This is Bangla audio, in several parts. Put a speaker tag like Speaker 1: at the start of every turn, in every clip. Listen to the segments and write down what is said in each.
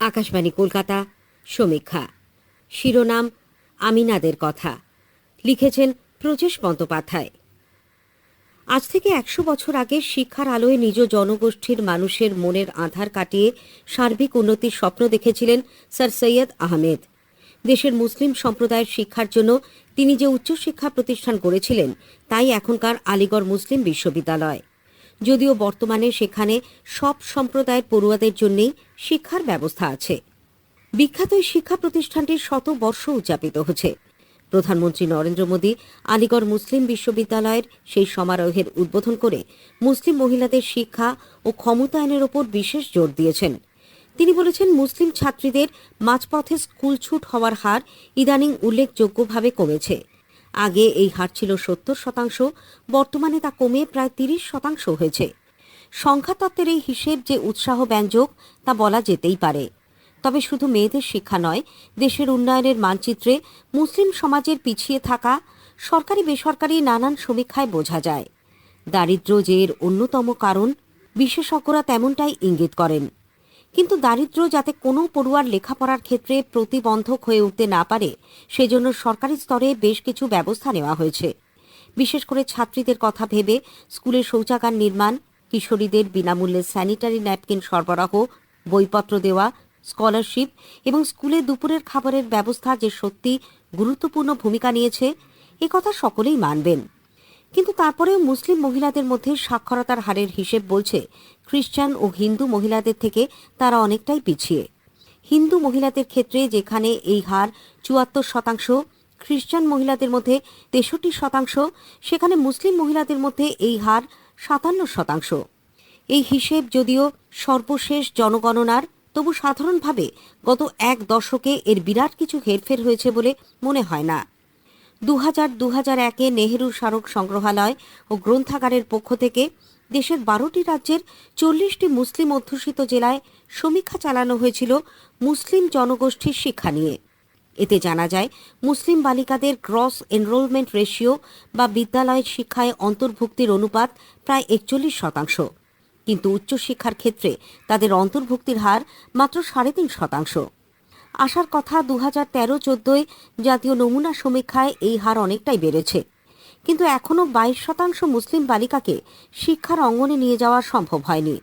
Speaker 1: আকাশবাণী কলকাতা, সমীক্ষা। শিরোনাম আমিনাদের কথা। লিখেছেন প্রজেশ বন্দ্যোপাধ্যায়। আজ থেকে ১০০ বছর আগে শিক্ষার আলোয় নিজ জনগোষ্ঠীর মানুষের মনের আঁধার কাটিয়ে সার্বিক উন্নতির স্বপ্ন দেখেছিলেন স্যার সৈয়দ আহমেদ। দেশের মুসলিম সম্প্রদায়ের শিক্ষার জন্য তিনি যে উচ্চশিক্ষা প্রতিষ্ঠান গড়েছিলেন তাই এখনকার আলিগড় মুসলিম বিশ্ববিদ্যালয়। যদিও বর্তমানে সেখানে সব সম্প্রদায়ের পড়ুয়াদের জন্যই শিক্ষার ব্যবস্থা আছে। বিখ্যাত এই শিক্ষা প্রতিষ্ঠানটির ১০০ বর্ষ উদযাপিত হচ্ছে। প্রধানমন্ত্রী নরেন্দ্র মোদী আলিগড় মুসলিম বিশ্ববিদ্যালয়ের সেই সমারোহের উদ্বোধন করে মুসলিম মহিলাদের শিক্ষা ও ক্ষমতায়নের ওপর বিশেষ জোর দিয়েছেন। তিনি বলেছেন, মুসলিম ছাত্রীদের মাঝপথে স্কুল ছুট হওয়ার হার ইদানিং উল্লেখযোগ্যভাবে কমেছে। আগে এই হার ছিল ৭০%, বর্তমানে তা কমে প্রায় ৩০% হয়েছে। সংখ্যাতত্ত্বের এই হিসেব যে উৎসাহব্যঞ্জক তা বলা যেতেই পারে। তবে শুধু মেয়েদের শিক্ষা নয়, দেশের উন্নয়নের মানচিত্রে মুসলিম সমাজের পিছিয়ে থাকা সরকারি বেসরকারি নানান সমীক্ষায় বোঝা যায়। দারিদ্র্য যে এর অন্যতম কারণ, বিশেষজ্ঞরা তেমনটাই ইঙ্গিত করেন। কিন্তু দারিদ্র্য যাতে কোনো পড়ুয়ার লেখাপড়ার ক্ষেত্রে প্রতিবন্ধক হয়ে উঠতে না পারে, সেজন্য সরকারি স্তরে বেশ কিছু ব্যবস্থা নেওয়া হয়েছে। বিশেষ করে ছাত্রীদের কথা ভেবে স্কুলে শৌচাগার নির্মাণ, কিশোরীদের বিনামূল্যে স্যানিটারি ন্যাপকিন সরবরাহ, বইপত্র দেওয়া, স্কলারশিপ এবং স্কুলে দুপুরের খাবারের ব্যবস্থা যে সত্যি গুরুত্বপূর্ণ ভূমিকা নিয়েছে, এ কথা সকলেই মানবেন। কিন্তু তারপরেও মুসলিম মহিলাদের মধ্যে সাক্ষরতার হারের হিসেব বলছে খ্রিস্টান ও হিন্দু মহিলাদের থেকে তারা অনেকটাই পিছিয়ে। হিন্দু মহিলাদের ক্ষেত্রে যেখানে এই হার ৭৪%, খ্রিস্টান মহিলাদের মধ্যে ৬৩%, সেখানে মুসলিম মহিলাদের মধ্যে এই হার ৫৭%। এই হিসেব যদিও সর্বশেষ জনগণনার, তবু সাধারণভাবে গত এক দশকে এর বিরাট কিছু হেরফের হয়েছে বলে মনে হয় না। ২০০০-২০০১-এ নেহেরু স্মারক সংগ্রহালয় ও গ্রন্থাগারের পক্ষ থেকে দেশের ১২টি রাজ্যের ৪০টি মুসলিম অধ্যুষিত জেলায় সমীক্ষা চালানো হয়েছিল মুসলিম জনগোষ্ঠীর শিক্ষা নিয়ে। এতে জানা যায়, মুসলিম বালিকাদের গ্রস এনরোলমেন্ট রেশিও বা বিদ্যালয়ের শিক্ষায় অন্তর্ভুক্তির অনুপাত প্রায় ৪১%, কিন্তু উচ্চশিক্ষার ক্ষেত্রে তাদের অন্তর্ভুক্তির হার মাত্র ৩.৫%। আসার কথা ২০১৩-১৪ জাতীয় নমুনা সমীক্ষায় এই হার অনেকটাই বেড়েছে, কিন্তু এখনও ২২% মুসলিম বালিকাকে শিক্ষার অঙ্গনে নিয়ে যাওয়া সম্ভব হয়নি।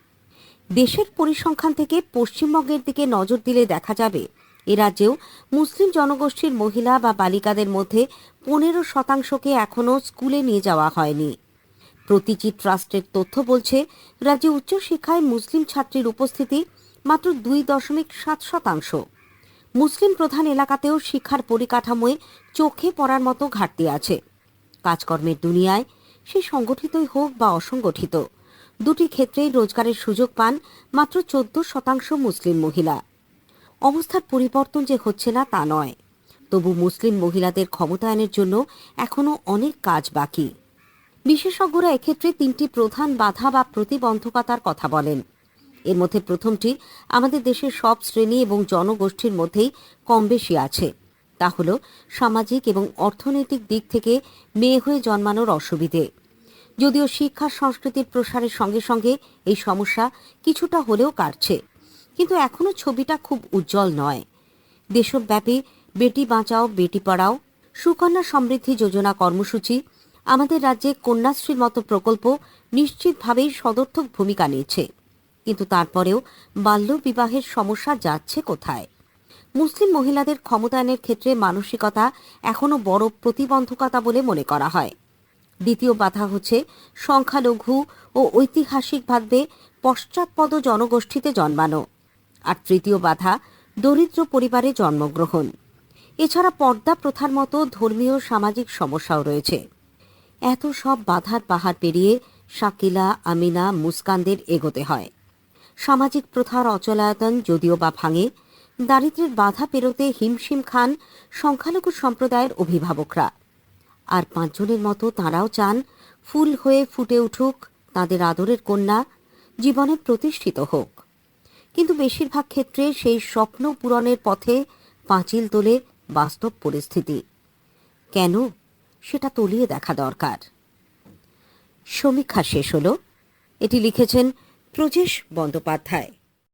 Speaker 1: দেশের পরিসংখ্যান থেকে পশ্চিমবঙ্গের দিকে নজর দিলে দেখা যাবে, এ রাজ্যেও মুসলিম জনগোষ্ঠীর মহিলা বা বালিকাদের মধ্যে ১৫%কে এখনও স্কুলে নিয়ে যাওয়া হয়নি। প্রতিটি ট্রাস্টের তথ্য বলছে, রাজ্যে উচ্চশিক্ষায় মুসলিম ছাত্রীর উপস্থিতি মাত্র ২.৭%। মুসলিম প্রধান এলাকাতেও শিক্ষার পরিকাঠামোয় চোখে পড়ার মতো ঘাটতি আছে। কাজকর্মের দুনিয়ায়, সে সংগঠিতই হোক বা অসংগঠিত, দুটি ক্ষেত্রেই রোজগারের সুযোগ পান মাত্র ১৪% মুসলিম মহিলা। অবস্থার পরিবর্তন যে হচ্ছে না তা নয়, তবু মুসলিম মহিলাদের ক্ষমতায়নের জন্য এখনও অনেক কাজ বাকি। বিশেষজ্ঞরা এক্ষেত্রে ৩টি প্রধান বাধা বা প্রতিবন্ধকতার কথা বলেন। এর মধ্যে প্রথমটি আমাদের দেশের সব শ্রেণী এবং জনগোষ্ঠীর মধ্যেই কম বেশি আছে। তা হল সামাজিক এবং অর্থনৈতিক দিক থেকে মেয়ে হয়ে জন্মানোর অসুবিধে। যদিও শিক্ষা সংস্কৃতির প্রসারের সঙ্গে সঙ্গে এই সমস্যা কিছুটা হলেও কাটছে, কিন্তু এখনও ছবিটা খুব উজ্জ্বল নয়। দেশব্যাপী বেটি বাঁচাও বেটি পড়াও, সুকন্যা সমৃদ্ধি যোজনা কর্মসূচি, আমাদের রাজ্যে কন্যাশ্রীর মতো প্রকল্প নিশ্চিতভাবেই সদর্থক ভূমিকা নিচ্ছে, কিন্তু তারপরেও বাল্যবিবাহের সমস্যা যাচ্ছে কোথায়? মুসলিম মহিলাদের ক্ষমতায়নের ক্ষেত্রে মানসিকতা এখনও বড় প্রতিবন্ধকতা বলে মনে করা হয়। দ্বিতীয় বাধা হচ্ছে সংখ্যালঘু ও ঐতিহাসিকভাবে পশ্চাৎপদ জনগোষ্ঠীতে জন্মানো। আর তৃতীয় বাধা দরিদ্র পরিবারে জন্মগ্রহণ। এছাড়া পর্দা প্রথার মতো ধর্মীয় সামাজিক সমস্যাও রয়েছে। এত সব বাধার পাহাড় পেরিয়ে শাকিলা, আমিনা, মুস্কানদের এগোতে হয়। সামাজিক প্রথার অচলায়তন যদিও বা ভাঙে, দারিদ্র্যের বাধা পেরোতে হিমশিম খান সংখ্যালঘু সম্প্রদায়ের অভিভাবকরা। আর ৫ জনের মতো তাঁরাও চান ফুল হয়ে ফুটে উঠুক তাঁদের আদরের কন্যা, জীবনে প্রতিষ্ঠিত হোক। কিন্তু বেশিরভাগ ক্ষেত্রে সেই স্বপ্ন পূরণের পথে পাঁচিল তোলে বাস্তব পরিস্থিতি। কেন, সেটা তলিয়ে দেখা দরকার। সমীক্ষা শেষ হল। এটি লিখেছেন প্রজেশ বন্দ্যোপাধ্যায়।